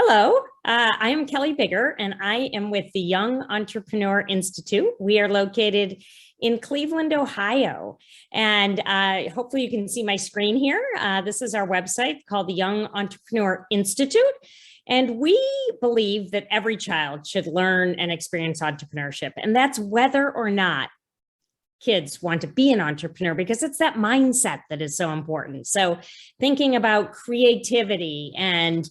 Hello, I am Kelly Biggar, and I am with the Young Entrepreneur Institute. We are located in Cleveland, Ohio, and hopefully you can see my screen here. This is our website called the Young Entrepreneur Institute, and we believe that every child should learn and experience entrepreneurship, and that's whether or not kids want to be an entrepreneur, because it's that mindset that is so important. So thinking about creativity and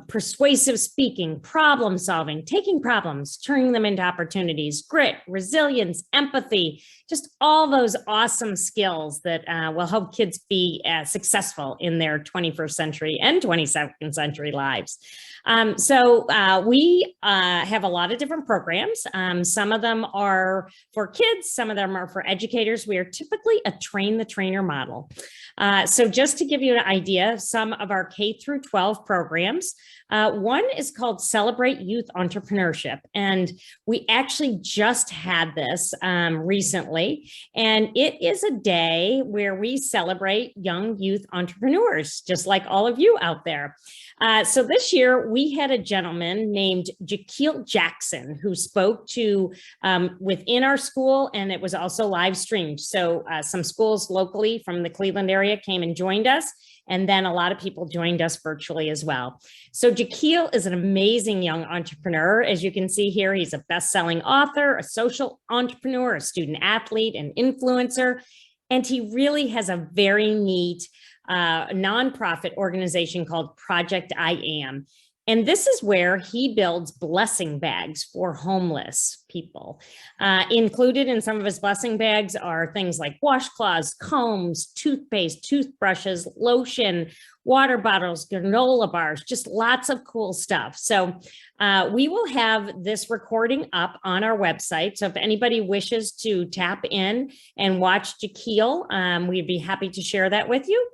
persuasive speaking, problem solving, taking problems, turning them into opportunities, grit, resilience, empathy, just all those awesome skills that will help kids be successful in their 21st century and 22nd century lives. We have a lot of different programs. Some of them are for kids, some of them are for educators. We are typically a train the trainer model. So just to give you an idea, some of our K through 12 programs, one is called Celebrate Youth Entrepreneurship. And we actually just had this recently. And it is a day where we celebrate young youth entrepreneurs, just like all of you out there. So this year we had a gentleman named Jaquil Jackson who spoke to within our school, and it was also live streamed. So some schools locally from the Cleveland area came and joined us. And then a lot of people joined us virtually as well. So Jaquil is an amazing young entrepreneur. As you can see here, he's a best-selling author, a social entrepreneur, a student athlete, an influencer, and he really has a very neat nonprofit organization called Project I Am. And this is where he builds blessing bags for homeless people. Included in some of his blessing bags are things like washcloths, combs, toothpaste, toothbrushes, lotion, water bottles, granola bars, just lots of cool stuff. So we will have this recording up on our website. So if anybody wishes to tap in and watch Jaquil, we'd be happy to share that with you.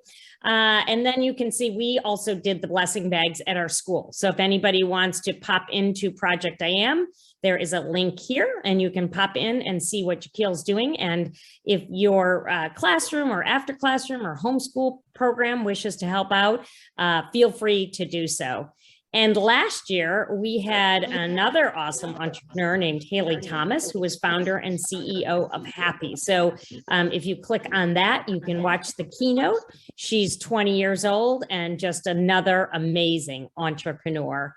And then you can see we also did the blessing bags at our school. So if anybody wants to pop into Project I Am, there is a link here and you can pop in and see what Jaquil's doing. And if your classroom or after classroom or homeschool program wishes to help out, feel free to do so. And last year, we had another awesome entrepreneur named Haley Thomas, who was founder and CEO of Happy. So if you click on that, you can watch the keynote. She's 20 years old and just another amazing entrepreneur.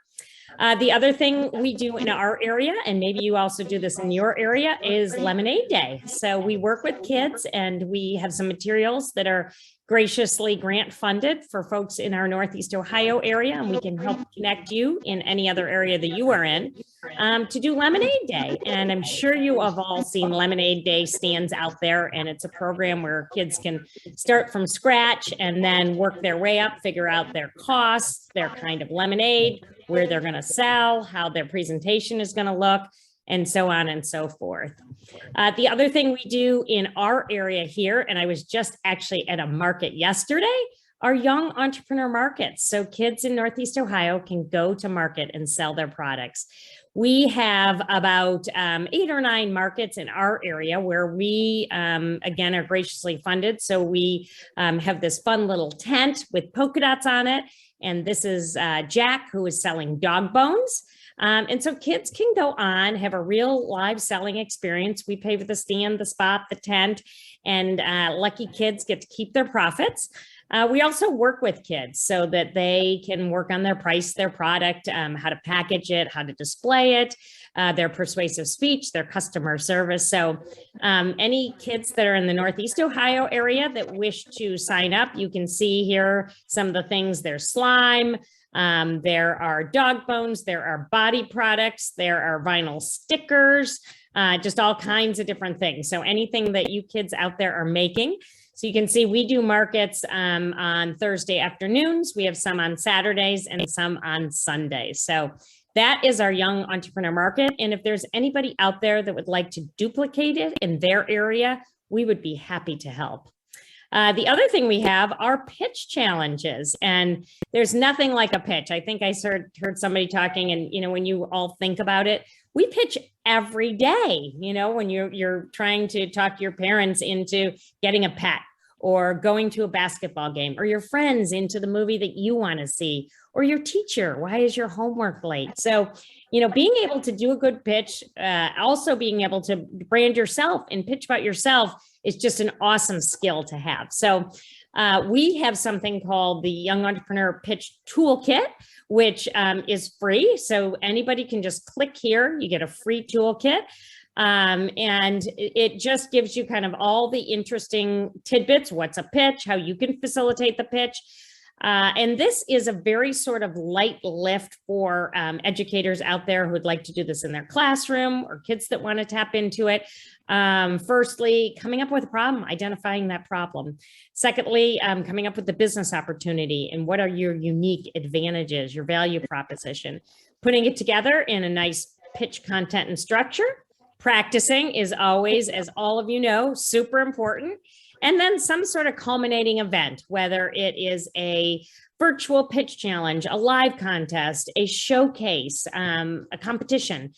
The other thing we do in our area, and maybe you also do this in your area, is Lemonade Day. So we work with kids and we have some materials that are graciously grant funded for folks in our Northeast Ohio area, and we can help connect you in any other area that you are in to do Lemonade Day. And I'm sure you have all seen Lemonade Day stands out there, and it's a program where kids can start from scratch and then work their way up, figure out their costs, their kind of lemonade, where they're going to sell, how their presentation is going to look, and so on and so forth. The other thing we do in our area here, and I was just actually at a market yesterday, are young entrepreneur markets. So kids in Northeast Ohio can go to market and sell their products. We have about 8 or 9 markets in our area where we, again, are graciously funded. So we have this fun little tent with polka dots on it. And this is Jack, who is selling dog bones. And so kids can go on, have a real live selling experience. We pay for the stand, the spot, the tent, and lucky kids get to keep their profits. We also work with kids so that they can work on their price, their product, how to package it, how to display it, their persuasive speech, their customer service. So any kids that are in the Northeast Ohio area that wish to sign up, you can see here some of the things. There's slime. There are dog bones, there are body products, there are vinyl stickers, just all kinds of different things. So anything that you kids out there are making. So you can see we do markets on Thursday afternoons. We have some on Saturdays and some on Sundays. So that is our young entrepreneur market. And if there's anybody out there that would like to duplicate it in their area, we would be happy to help. The other thing we have are pitch challenges, and there's nothing like a pitch. I think I heard somebody talking, and when you all think about it, we pitch every day. When you're trying to talk your parents into getting a pet, or going to a basketball game, or your friends into the movie that you want to see, or your teacher, why is your homework late? So, being able to do a good pitch, also being able to brand yourself and pitch about yourself is just an awesome skill to have. So we have something called the Young Entrepreneur Pitch Toolkit, which is free. So anybody can just click here. You get a free toolkit. And it just gives you kind of all the interesting tidbits, what's a pitch, how you can facilitate the pitch. And this is a very sort of light lift for educators out there who would like to do this in their classroom, or kids that want to tap into it. Firstly, coming up with a problem, identifying that problem. Secondly, coming up with the business opportunity and what are your unique advantages, your value proposition. Putting it together in a nice pitch content and structure. Practicing is always, as all of you know, super important. And then some sort of culminating event, whether it is a virtual pitch challenge, a live contest, a showcase, a competition.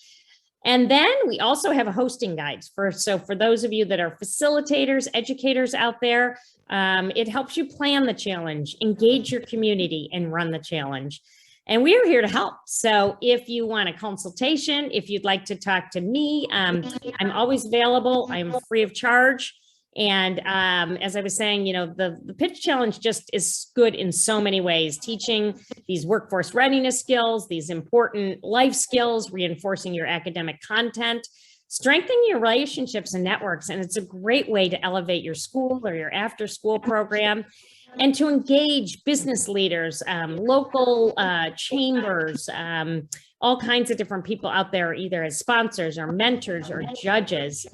And then we also have hosting guides so for those of you that are facilitators, educators out there, it helps you plan the challenge, engage your community, and run the challenge. And we are here to help. So if you want a consultation, if you'd like to talk to me, I'm always available. I'm free of charge. And as I was saying, the pitch challenge just is good in so many ways, teaching these workforce readiness skills, these important life skills, reinforcing your academic content, strengthening your relationships and networks. And it's a great way to elevate your school or your after school program, and to engage business leaders, local chambers, all kinds of different people out there, either as sponsors or mentors or judges.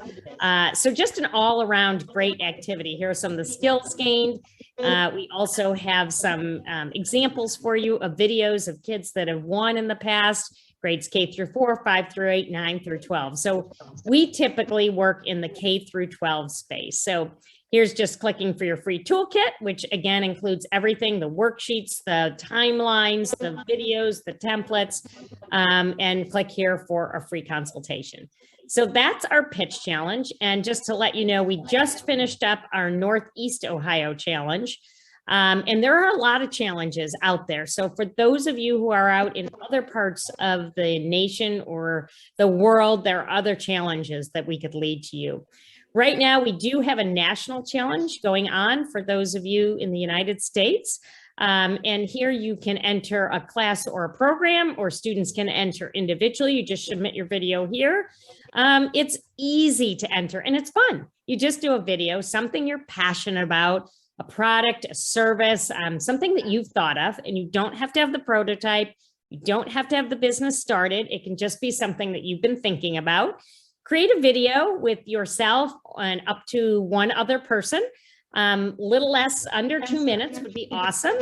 So just an all around great activity. Here are some of the skills gained. We also have some examples for you of videos of kids that have won in the past, grades K through 4, 5 through 8, 9 through 12. So we typically work in the K through 12 space. So here's just clicking for your free toolkit, which again includes everything, the worksheets, the timelines, the videos, the templates, and click here for a free consultation. So that's our pitch challenge. And just to let you know, we just finished up our Northeast Ohio challenge. And there are a lot of challenges out there. So for those of you who are out in other parts of the nation or the world, there are other challenges that we could lead to you. Right now, we do have a national challenge going on for those of you in the United States. And here you can enter a class or a program, or students can enter individually. You just submit your video here. It's easy to enter and it's fun. You just do a video, something you're passionate about, a product, a service, something that you've thought of, and you don't have to have the prototype. You don't have to have the business started. It can just be something that you've been thinking about. Create a video with yourself and up to one other person. Little less, under 2 minutes would be awesome.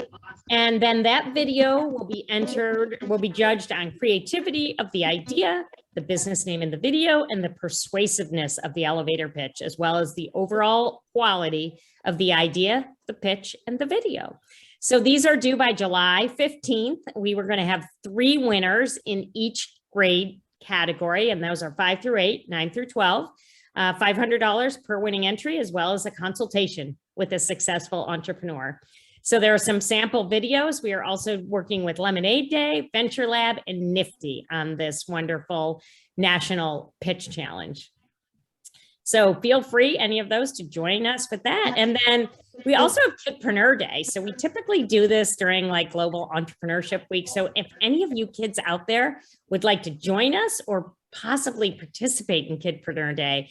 And then that video will be judged on creativity of the idea, the business name in the video, and the persuasiveness of the elevator pitch, as well as the overall quality of the idea, the pitch, and the video. So these are due by July 15th. We were going to have 3 winners in each grade category, and those are 5 through 8, 9 through 12, $500 per winning entry, as well as a consultation with a successful entrepreneur. So there are some sample videos. We are also working with Lemonade Day, Venture Lab, and Nifty on this wonderful national pitch challenge. So feel free, any of those, to join us with that. And then we also have Kidpreneur Day. So we typically do this during like Global Entrepreneurship Week. So if any of you kids out there would like to join us or possibly participate in Kidpreneur Day,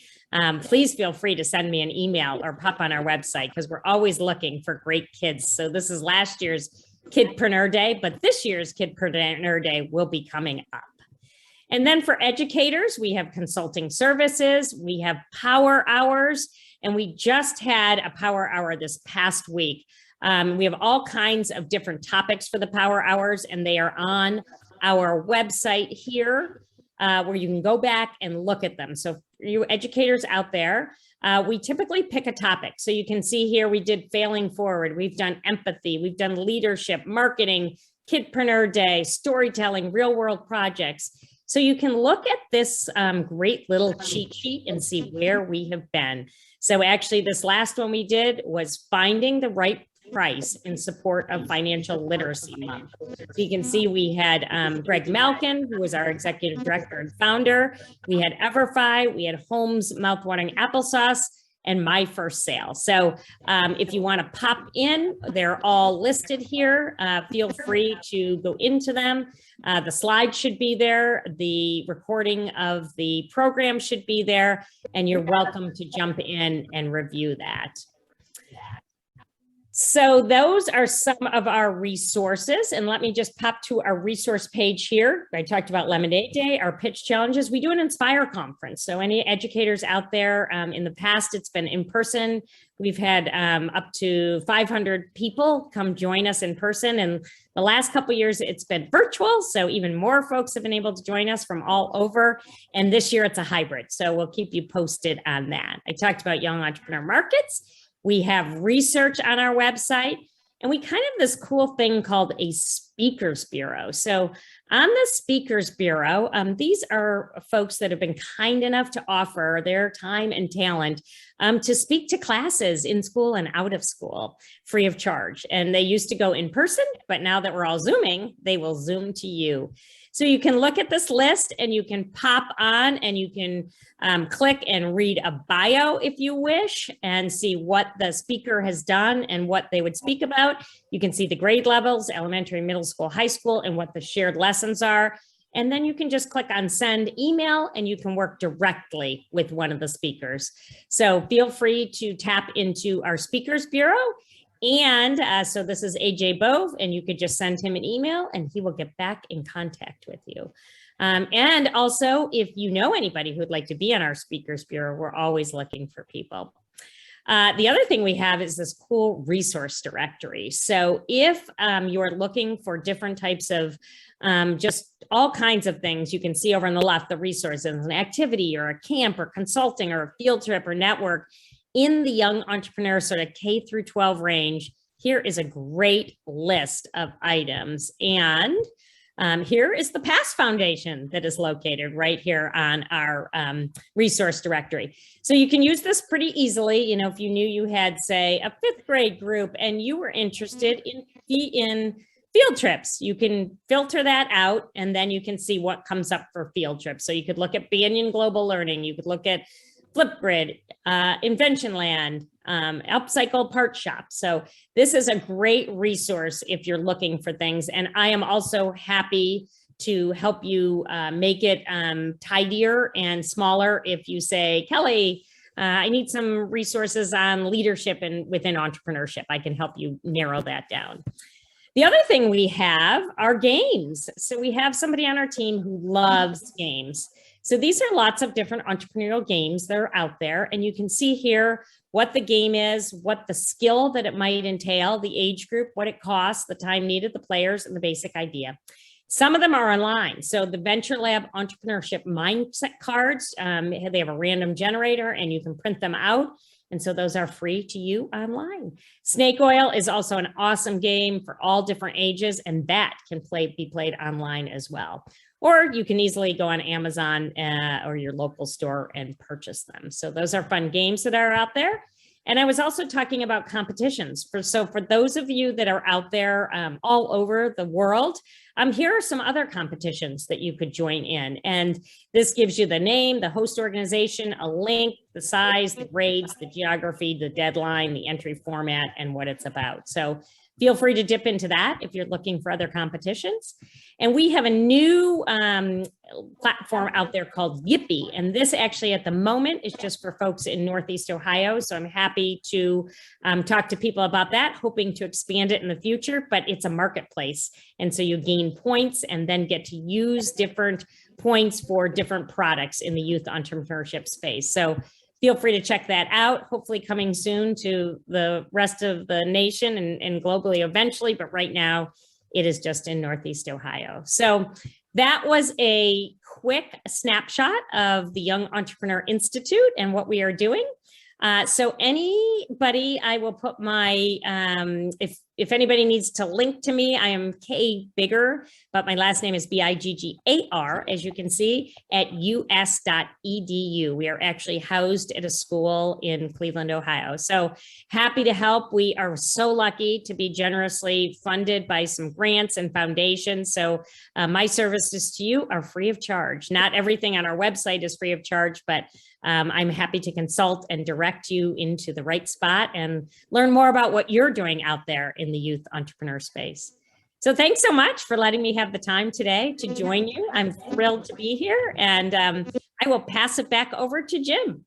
please feel free to send me an email or pop on our website, because we're always looking for great kids. So this is last year's Kidpreneur Day, but this year's Kidpreneur Day will be coming up. And then for educators, we have consulting services, we have power hours, and we just had a power hour this past week. We have all kinds of different topics for the power hours, and they are on our website here, where you can go back and look at them. So for you educators out there, we typically pick a topic. So you can see here, we did failing forward, we've done empathy, we've done leadership, marketing, Kidpreneur Day, storytelling, real world projects. So you can look at this great little cheat sheet and see where we have been. So actually this last one we did was finding the right price in support of Financial Literacy Month. So you can see we had Greg Malkin, who was our executive director and founder. We had Everfi, we had Holmes Mouthwatering Applesauce, and My First Sale. So if you want to pop in, they're all listed here. Feel free to go into them. The slides should be there. The recording of the program should be there, and you're welcome to jump in and review that. So those are some of our resources. And let me just pop to our resource page here. I talked about Lemonade Day, our pitch challenges. We do an Inspire conference. So any educators out there, in the past, it's been in person. We've had up to 500 people come join us in person. And the last couple of years, it's been virtual. So even more folks have been able to join us from all over. And this year it's a hybrid. So we'll keep you posted on that. I talked about Young Entrepreneur Markets. We have research on our website, and we kind of have this cool thing called a speakers bureau. So on the speakers bureau, these are folks that have been kind enough to offer their time and talent to speak to classes in school and out of school free of charge. And they used to go in person, but now that we're all Zooming, they will Zoom to you. So you can look at this list and you can pop on and you can click and read a bio if you wish and see what the speaker has done and what they would speak about. You can see the grade levels, elementary, middle school, high school, and what the shared lessons are. And then you can just click on send email and you can work directly with one of the speakers. So feel free to tap into our speakers bureau. And so this is AJ Bove, and you could just send him an email and he will get back in contact with you. And also, if you know anybody who would like to be on our speakers bureau, we're always looking for people. The other thing we have is this cool resource directory. So if you're looking for different types of just all kinds of things, you can see over on the left, the resources, an activity or a camp or consulting or a field trip or network in the young entrepreneur sort of K through 12 range. Here is a great list of items. And here is the PASS Foundation that is located right here on our resource directory. So you can use this pretty easily. You know, if you knew you had, say, a 5th grade group and you were interested in field trips, you can filter that out and then you can see what comes up for field trips. So you could look at Banyan Global Learning, you could look at Flipgrid, Inventionland, Upcycle Part Shop. So this is a great resource if you're looking for things. And I am also happy to help you make it tidier and smaller. If you say, Kelly, I need some resources on leadership and within entrepreneurship, I can help you narrow that down. The other thing we have are games. So we have somebody on our team who loves games. So these are lots of different entrepreneurial games that are out there. And you can see here what the game is, what the skill that it might entail, the age group, what it costs, the time needed, the players, and the basic idea. Some of them are online. So the Venture Lab Entrepreneurship Mindset cards, they have a random generator and you can print them out. And so those are free to you online. Snake Oil is also an awesome game for all different ages, and that can be played online as well. Or you can easily go on Amazon or your local store and purchase them. So those are fun games that are out there. And I was also talking about competitions. So for those of you that are out there all over the world, here are some other competitions that you could join in. And this gives you the name, the host organization, a link, the size, the grades, the geography, the deadline, the entry format, and what it's about. So feel free to dip into that if you're looking for other competitions. And we have a new platform out there called Yippee. And this actually at the moment is just for folks in Northeast Ohio. So I'm happy to talk to people about that, hoping to expand it in the future, but it's a marketplace. And so you gain points and then get to use different points for different products in the youth entrepreneurship space. So feel free to check that out, hopefully coming soon to the rest of the nation and globally eventually, but right now it is just in Northeast Ohio. So that was a quick snapshot of the Young Entrepreneur Institute and what we are doing. So anybody, I will put my, if if anybody needs to link to me, I am K Biggar, but my last name is Biggar, as you can see, at us.edu. We are actually housed at a school in Cleveland, Ohio. So happy to help. We are so lucky to be generously funded by some grants and foundations. So my services to you are free of charge. Not everything on our website is free of charge, but I'm happy to consult and direct you into the right spot and learn more about what you're doing out there in the youth entrepreneur space. So thanks so much for letting me have the time today to join you. I'm thrilled to be here, and I will pass it back over to Jim.